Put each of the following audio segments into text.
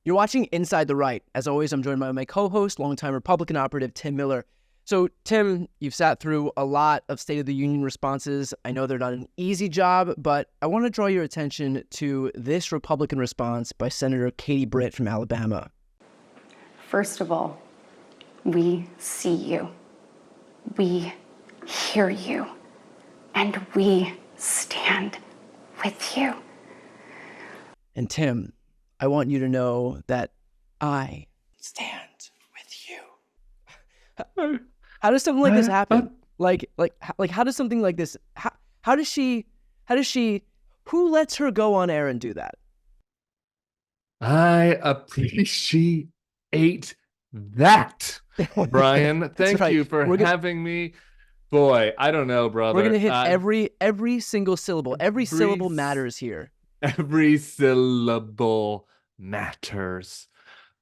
You're watching Inside the Right. As always, I'm joined by my co-host, longtime Republican operative, Tim Miller. So, Tim, you've sat through a lot of State of the Union responses. I know they're not an easy job, but I want to draw your attention to this Republican response by Senator Katie Britt from Alabama. First of all, we see you, we hear you, and we stand with you. And Tim, I want you to know that I stand with you. How does something like this happen? Like, how does something like this, how does she, who lets her go on air and do that? I appreciate that, Brian. Thank right. you for having me. Boy, I don't know, brother. We're going to hit every single syllable. Every syllable matters here. Every syllable matters.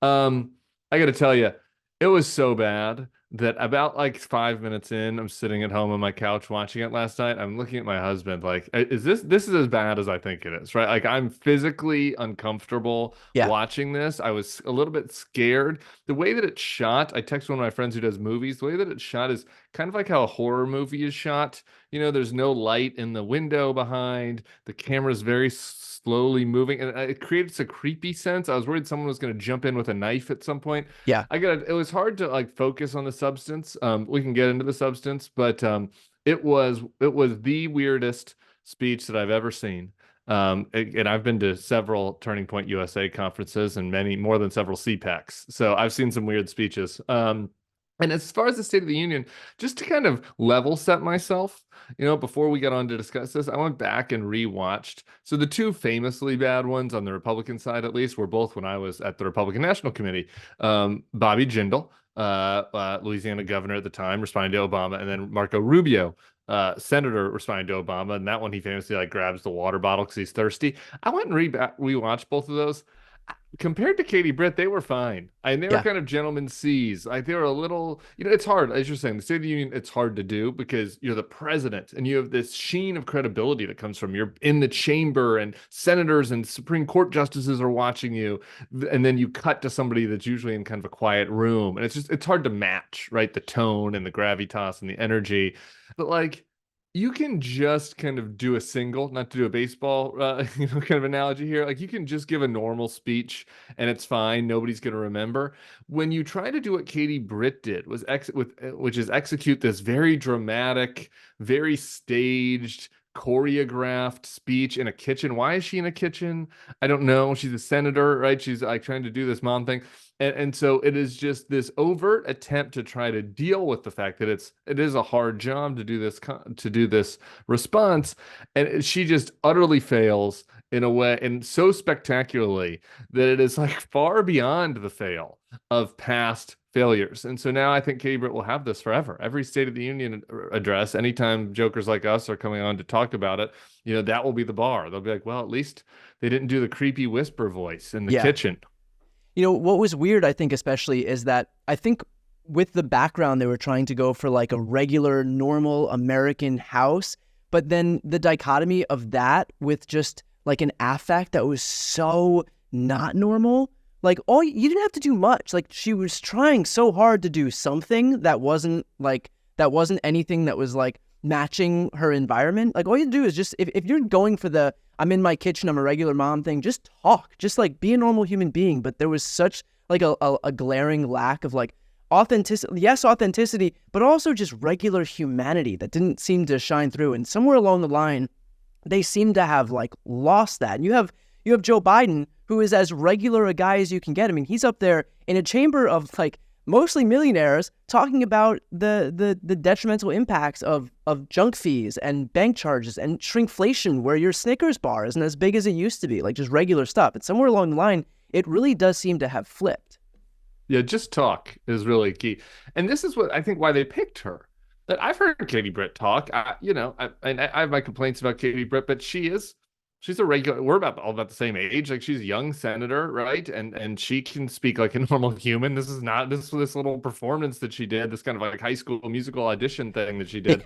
I got to tell you, it was so bad that about like 5 minutes in, I'm sitting at home on my couch watching it last night. I'm looking at my husband like, this is as bad as I think it is, right? Like I'm physically uncomfortable watching this. I was a little bit scared. The way that it's shot, I texted one of my friends who does movies. The way that it's shot is kind of like how a horror movie is shot. You know, there's no light in the window behind. The camera's very slowly moving, and it creates a creepy sense. I was worried someone was going to jump in with a knife at some point. Yeah, it was hard to like focus on the substance. We can get into the substance, but it was the weirdest speech that I've ever seen. And I've been to several Turning Point USA conferences and many more than several CPACs, so I've seen some weird speeches. And as far as the State of the Union, just to kind of level set myself, you know, before we get on to discuss this, I went back and rewatched. So the two famously bad ones on the Republican side, at least, were both when I was at the Republican National Committee. Bobby Jindal, Louisiana governor at the time, responding to Obama, and then Marco Rubio, senator, responding to Obama. And that one, he famously like grabs the water bottle because he's thirsty. I went and rewatched both of those. Compared to Katie Britt, they were fine. They were kind of gentleman C's. Like they were a little, you know, it's hard, as you're saying, the State of the Union, it's hard to do because you're the president and you have this sheen of credibility that comes from you're in the chamber and senators and Supreme Court justices are watching you. And then you cut to somebody that's usually in kind of a quiet room. And it's hard to match, right? The tone and the gravitas and the energy. But like, you can just kind of do a single, not to do a baseball, kind of analogy here. Like you can just give a normal speech and it's fine. Nobody's going to remember. When you try to do what Katie Britt did, which is execute this very dramatic, very staged, choreographed speech in a kitchen. Why is she in a kitchen? I don't know. She's a senator, right? She's like trying to do this mom thing. And so it is just this overt attempt to try to deal with the fact that it is a hard job to do this response, and she just utterly fails in a way, and so spectacularly that it is like far beyond the fail of past failures. And so now I think Katie Britt will have this forever. Every State of the Union address, anytime jokers like us are coming on to talk about it, you know, that will be the bar. They'll be like, well, at least they didn't do the creepy whisper voice in the kitchen. You know, what was weird, I think, especially, is that I think with the background, they were trying to go for like a regular, normal American house. But then the dichotomy of that with just like an affect that was so not normal, like, you didn't have to do much. Like, she was trying so hard to do something that wasn't anything that was like matching her environment. Like, all you do is just, if you're going for the I'm in my kitchen, I'm a regular mom thing, just talk, just like be a normal human being. But there was such like a glaring lack of like authenticity, but also just regular humanity that didn't seem to shine through. And somewhere along the line, they seem to have like lost that. And you have Joe Biden, who is as regular a guy as you can get. I mean, he's up there in a chamber of like mostly millionaires talking about the detrimental impacts of junk fees and bank charges and shrinkflation, where your Snickers bar isn't as big as it used to be, like just regular stuff. And somewhere along the line, it really does seem to have flipped. Yeah, just talk is really key. And this is what I think why they picked her. That I've heard Katie Britt talk. I have my complaints about Katie Britt, but she's a regular. We're all about the same age. Like she's a young senator, right? And she can speak like a normal human. This is not this little performance that she did. This kind of like high school musical audition thing that she did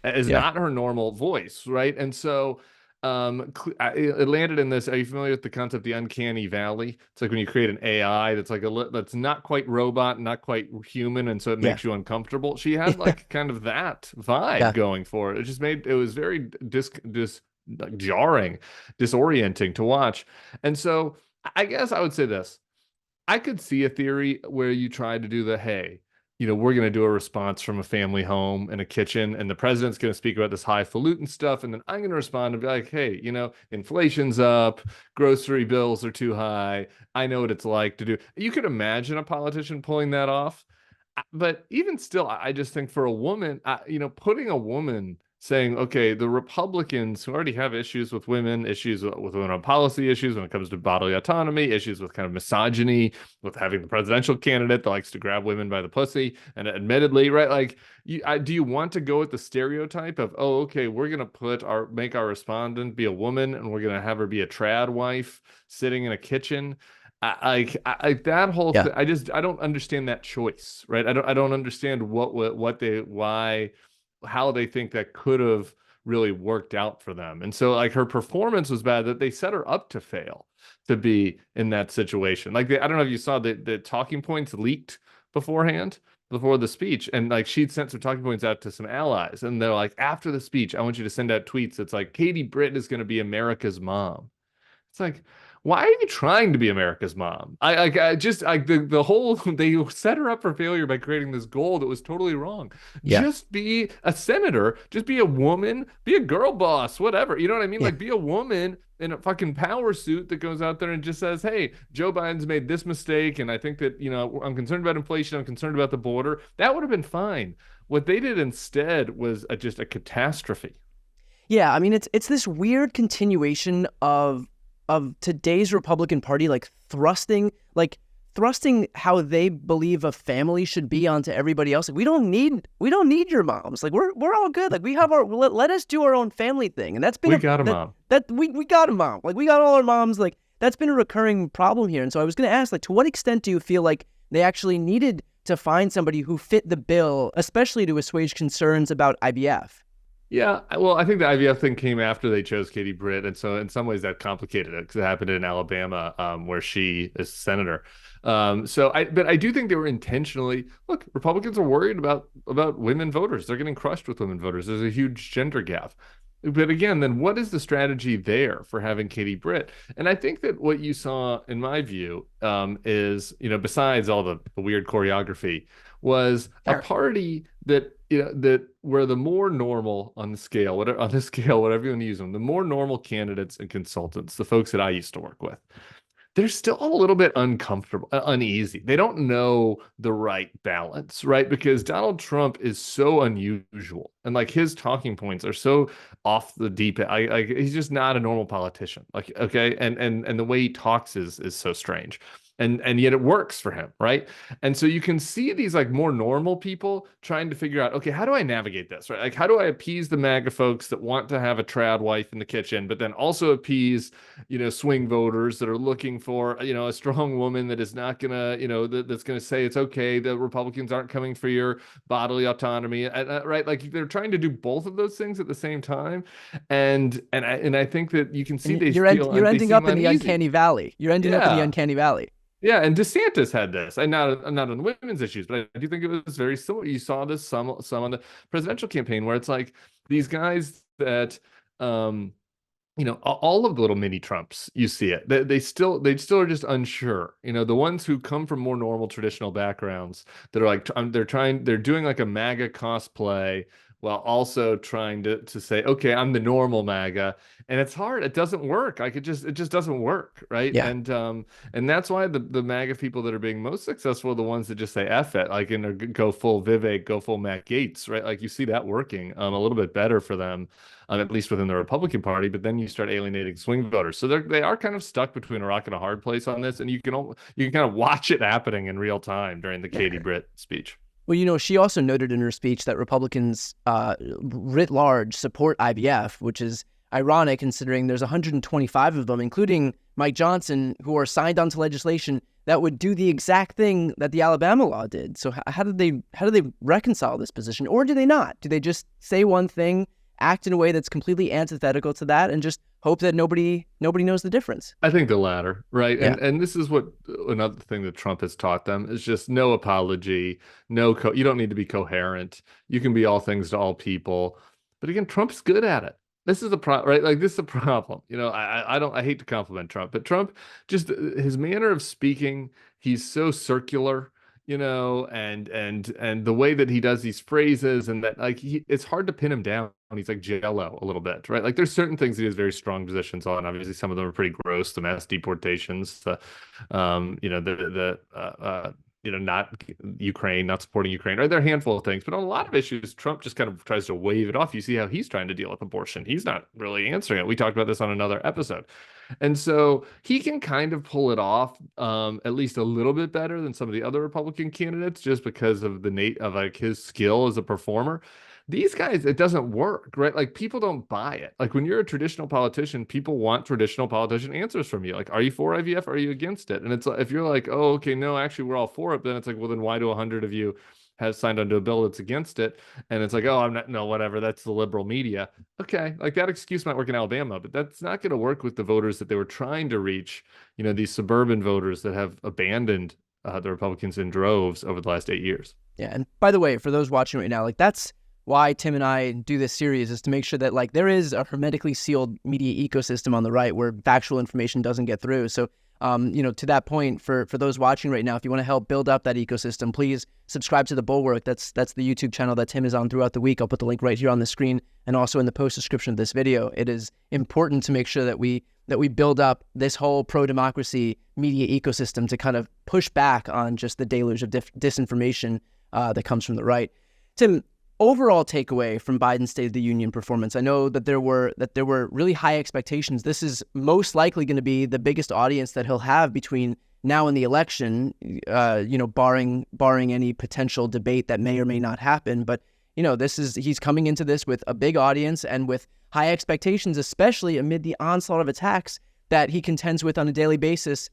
is not her normal voice, right? And so It landed in this. Are you familiar with the concept, the uncanny valley? It's like when you create an AI that's like that's not quite robot, not quite human, and so it Yeah. makes you uncomfortable. She had Yeah. like kind of that vibe Yeah. going for it. It was very like jarring, disorienting to watch. And so I guess I would say this. I could see a theory where you try to do the, hey, we're going to do a response from a family home in a kitchen, and the president's going to speak about this highfalutin stuff, and then I'm going to respond and be like, hey, inflation's up, grocery bills are too high. I know what it's like to do. You could imagine a politician pulling that off, but even still, I just think for a woman, putting a woman saying, okay, the Republicans who already have issues with women, issues with women on policy issues when it comes to bodily autonomy, issues with kind of misogyny, with having the presidential candidate that likes to grab women by the pussy, and admittedly, right, like, do you want to go with the stereotype of, oh, okay, we're going to make our respondent be a woman, and we're going to have her be a trad wife sitting in a kitchen? That whole Yeah. thing, I don't understand that choice, right? I don't understand how they think that could have really worked out for them. And so like her performance was bad, that they set her up to fail to be in that situation. Like I don't know if you saw the talking points leaked beforehand, before the speech, and like she'd sent some talking points out to some allies, and they're like, after the speech, I want you to send out tweets. It's like, Katie Britt is going to be America's mom. It's like, why are you trying to be America's mom? The whole, they set her up for failure by creating this goal that was totally wrong. Yeah. Just be a senator, just be a woman, be a girl boss, whatever. You know what I mean? Yeah. Like, be a woman in a fucking power suit that goes out there and just says, hey, Joe Biden's made this mistake, and I think that, I'm concerned about inflation, I'm concerned about the border. That would have been fine. What they did instead was just a catastrophe. Yeah, I mean, it's this weird continuation of today's Republican Party, like thrusting how they believe a family should be onto everybody else. Like, we don't need your moms. Like, we're all good. Like, we have let us do our own family thing. And that's been we got a mom. We got a mom. Like, we got all our moms. Like, that's been a recurring problem here. And so I was going to ask, like, to what extent do you feel like they actually needed to find somebody who fit the bill, especially to assuage concerns about IVF? Yeah, well, I think the IVF thing came after they chose Katie Britt, and so in some ways that complicated it, because it happened in Alabama, where she is senator. But I do think they were intentionally. Look, Republicans are worried about women voters. They're getting crushed with women voters. There's a huge gender gap. But again, then what is the strategy there for having Katie Britt? And I think that what you saw, in my view, is, besides all the weird choreography, was a party that where the more normal on the scale, whatever you want to use them, the more normal candidates and consultants, the folks that I used to work with, they're still a little bit uncomfortable, uneasy. They don't know the right balance, right? Because Donald Trump is so unusual, and like his talking points are so off the deep end. He's just not a normal politician. Like, okay, and the way he talks is so strange. And yet it works for him, right? And so you can see these like more normal people trying to figure out, okay, how do I navigate this, right? Like, how do I appease the MAGA folks that want to have a trad wife in the kitchen, but then also appease, swing voters that are looking for, a strong woman that is not gonna, that's gonna say it's okay, the Republicans aren't coming for your bodily autonomy, right? Like, they're trying to do both of those things at the same time, and I think that you can see you're ending up in the uncanny valley. You're ending up in the uncanny valley. Yeah, and DeSantis had this, and not on women's issues, but I do think it was very similar. You saw this some on the presidential campaign, where it's like these guys that, all of the little mini Trumps. You see it. They still are just unsure. The ones who come from more normal traditional backgrounds that are like they're doing like a MAGA cosplay while also trying to say, okay, I'm the normal MAGA, and it's hard. It doesn't work. Like, it just doesn't work, right? Yeah. And that's why the MAGA people that are being most successful are the ones that just say F it, like, and go full Vivek, go full Matt Gaetz, right? Like, you see that working a little bit better for them, at least within the Republican Party. But then you start alienating swing voters, so they are kind of stuck between a rock and a hard place on this, and you can kind of watch it happening in real time during the Katie Britt speech. Well, she also noted in her speech that Republicans writ large support IVF, which is ironic considering there's 125 of them, including Mike Johnson, who are signed onto legislation that would do the exact thing that the Alabama law did. So how do they reconcile this position, or do they not? Do they just say one thing, act in a way that's completely antithetical to that, and just hope that nobody knows the difference. I think the latter, right? Yeah. And this is what another thing that Trump has taught them is just no apology, you don't need to be coherent. You can be all things to all people. But again, Trump's good at it. This is the problem, right? Like this is the problem. I hate to compliment Trump, but Trump just his manner of speaking, he's so circular, and the way that he does these phrases and that it's hard to pin him down. He's like Jello a little bit, right? Like there's certain things he has very strong positions on. Obviously, some of them are pretty gross. The mass deportations, not Ukraine, not supporting Ukraine. Right? There are a handful of things, but on a lot of issues, Trump just kind of tries to wave it off. You see how he's trying to deal with abortion. He's not really answering it. We talked about this on another episode. And so he can kind of pull it off, at least a little bit better than some of the other Republican candidates, just because of his skill as a performer. These guys, it doesn't work, right? Like people don't buy it. Like when you're a traditional politician, people want traditional politician answers from you. Like, are you for IVF? Or are you against it? And it's like, if you're like, oh, okay, no, actually, we're all for it. Then it's like, well, then why do 100 of you have signed onto a bill that's against it? And it's like, oh, I'm not, no, whatever. That's the liberal media. Okay, like that excuse might work in Alabama, but that's not going to work with the voters that they were trying to reach. These suburban voters that have abandoned the Republicans in droves over the last 8 years. Yeah, and by the way, for those watching right now, like that's why Tim and I do this series, is to make sure that like there is a hermetically sealed media ecosystem on the right where factual information doesn't get through. So, to that point, for those watching right now, if you want to help build up that ecosystem, please subscribe to The Bulwark. That's the YouTube channel that Tim is on throughout the week. I'll put the link right here on the screen and also in the post description of this video. It is important to make sure that we build up this whole pro-democracy media ecosystem to kind of push back on just the deluge of disinformation that comes from the right. Tim, overall takeaway from Biden's State of the Union performance. I know that there were really high expectations. This is most likely going to be the biggest audience that he'll have between now and the election, barring any potential debate that may or may not happen. But he's coming into this with a big audience and with high expectations, especially amid the onslaught of attacks that he contends with on a daily basis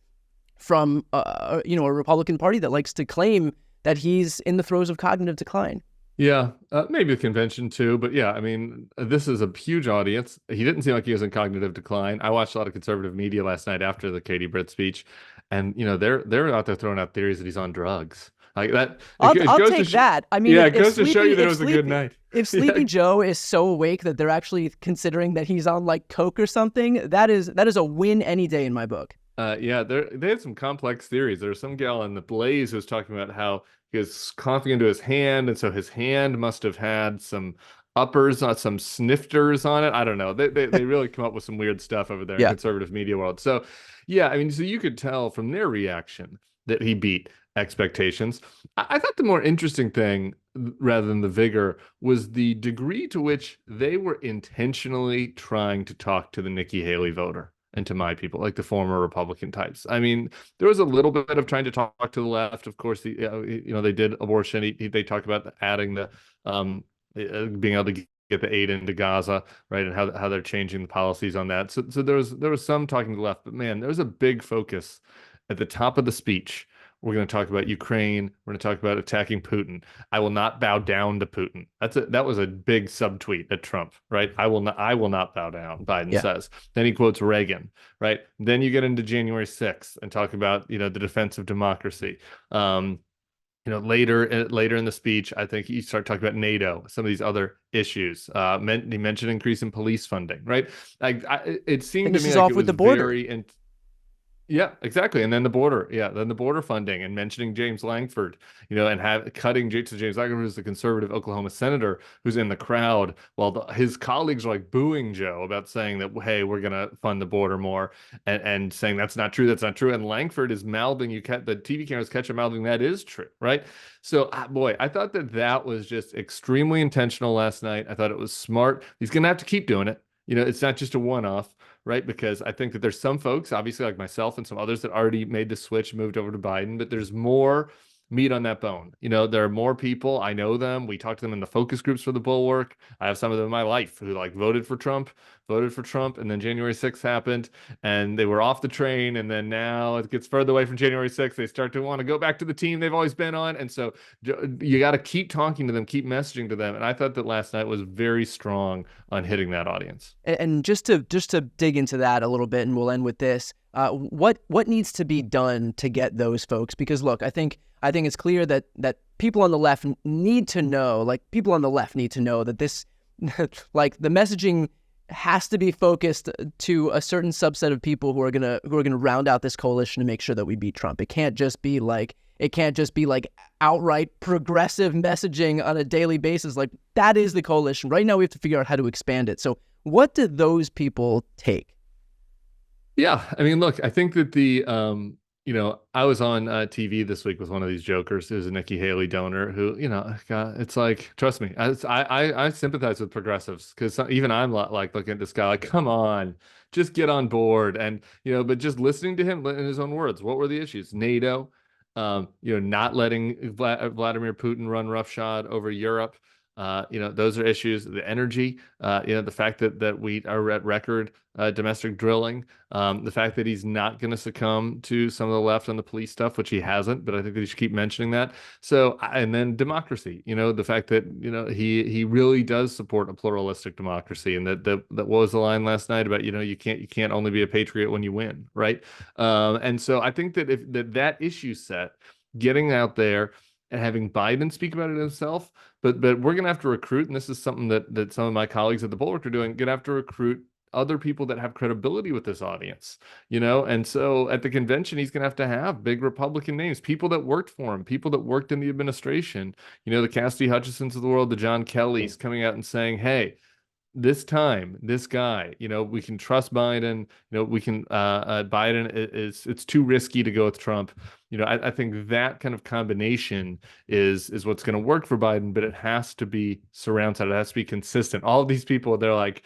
from a Republican Party that likes to claim that he's in the throes of cognitive decline. Yeah, maybe the convention too, but yeah, I mean, this is a huge audience. He didn't seem like he was in cognitive decline. I watched a lot of conservative media last night after the Katie Britt speech, and they're out there throwing out theories that he's on drugs like that. I'll take that. I mean, yeah, it goes to show you that it was a good night. If Sleepy Joe is so awake that they're actually considering that he's on like coke or something, that is a win any day in my book. Yeah, they had some complex theories. There was some gal in the Blaze who was talking about how he was coughing into his hand, and so his hand must have had some uppers on some snifters on it. I don't know. They really come up with some weird stuff over there in conservative media world. So yeah, I mean, so you could tell from their reaction that he beat expectations. I thought the more interesting thing, rather than the vigor, was the degree to which they were intentionally trying to talk to the Nikki Haley voter and to my people, like the former Republican types. I mean, there was a little bit of trying to talk to the left. Of course, they did abortion. They talked about adding the being able to get the aid into Gaza, right, and how they're changing the policies on that. So there was some talking to the left, but man, there was a big focus at the top of the speech. We're going to talk about Ukraine. We're going to talk about attacking Putin. I will not bow down to Putin. That was a big subtweet at Trump, right? I will not bow down, Biden says. Then he quotes Reagan, right? Then you get into January 6th and talk about, the defense of democracy. Later in the speech, I think you start talking about NATO, some of these other issues. He mentioned increase in police funding, right? It seemed to me like it was very yeah, exactly. And then the border funding and mentioning James Langford, and cutting James Langford, who's the conservative Oklahoma senator who's in the crowd, while his colleagues are like booing Joe about saying that, hey, we're going to fund the border more, and saying that's not true. And Langford is mouthing, the TV cameras catch him mouthing that is true, right? So, boy, I thought that was just extremely intentional last night. I thought it was smart. He's going to have to keep doing it. It's not just a one-off, right? Because I think that there's some folks, obviously like myself and some others, that already made the switch, moved over to Biden, but there's more meat on that bone. You know, there are more people. I know them. We talk to them in the focus groups for the Bulwark. I have some of them in my life who like voted for Trump, and then January 6th happened and they were off the train. And then now it gets further away from January 6th. They start to want to go back to the team they've always been on. And so you got to keep talking to them, keep messaging to them. And I thought that last night was very strong on hitting that audience. And just to dig into that a little bit, and we'll end with this. What needs to be done to get those folks? Because look, I think it's clear that people on the left need to know, that this, like, the messaging has to be focused to a certain subset of people who are gonna round out this coalition to make sure that we beat Trump. It can't just be like outright progressive messaging on a daily basis. Like, that is the coalition. Right now we have to figure out how to expand it. So what do those people take? Yeah, I mean, look, I think that I was on TV this week with one of these jokers who's a Nikki Haley donor who, God, it's like, trust me, I sympathize with progressives because even I'm like looking at this guy like, come on, just get on board. And, but just listening to him in his own words, what were the issues? NATO, not letting Vladimir Putin run roughshod over Europe. Those are issues. The energy, the fact that we are at record domestic drilling, the fact that he's not going to succumb to some of the left on the police stuff, which he hasn't, but I think that he should keep mentioning that. So, and then democracy, the fact that, he really does support a pluralistic democracy, and that what was the line last night about, you can't only be a patriot when you win, right? And so I think that if that issue set, getting out there and having Biden speak about it himself, but we're going to have to recruit, and this is something that some of my colleagues at the Bulwark are doing, going to have to recruit other people that have credibility with this audience, and so at the convention, he's going to have big Republican names, people that worked for him, people that worked in the administration, the Cassidy Hutchinsons of the world, the John Kellys coming out and saying, hey, this time, this guy, we can trust Biden, we can, Biden it's too risky to go with Trump. I think that kind of combination is what's going to work for Biden, but it has to be surround sound. It has to be consistent. All of these people, they're like,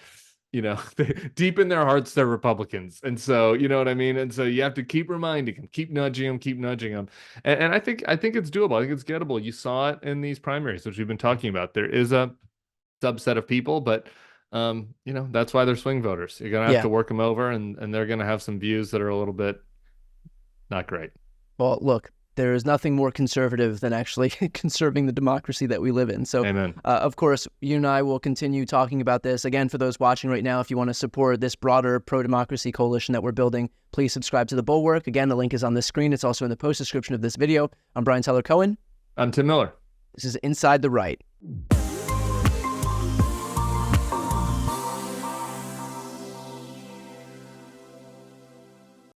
deep in their hearts, they're Republicans. And so, you know what I mean? And so you have to keep reminding them, keep nudging them. And I think it's doable. I think it's gettable. You saw it in these primaries, which we've been talking about. There is a subset of people, but that's why they're swing voters. You're going to have to work them over, and they're going to have some views that are a little bit not great. Well, look, there is nothing more conservative than actually conserving the democracy that we live in. So, Amen. Of course, you and I will continue talking about this. Again, for those watching right now, if you want to support this broader pro-democracy coalition that we're building, please subscribe to The Bulwark. Again, the link is on the screen. It's also in the post description of this video. I'm Brian Tyler Cohen. I'm Tim Miller. This is Inside the Right.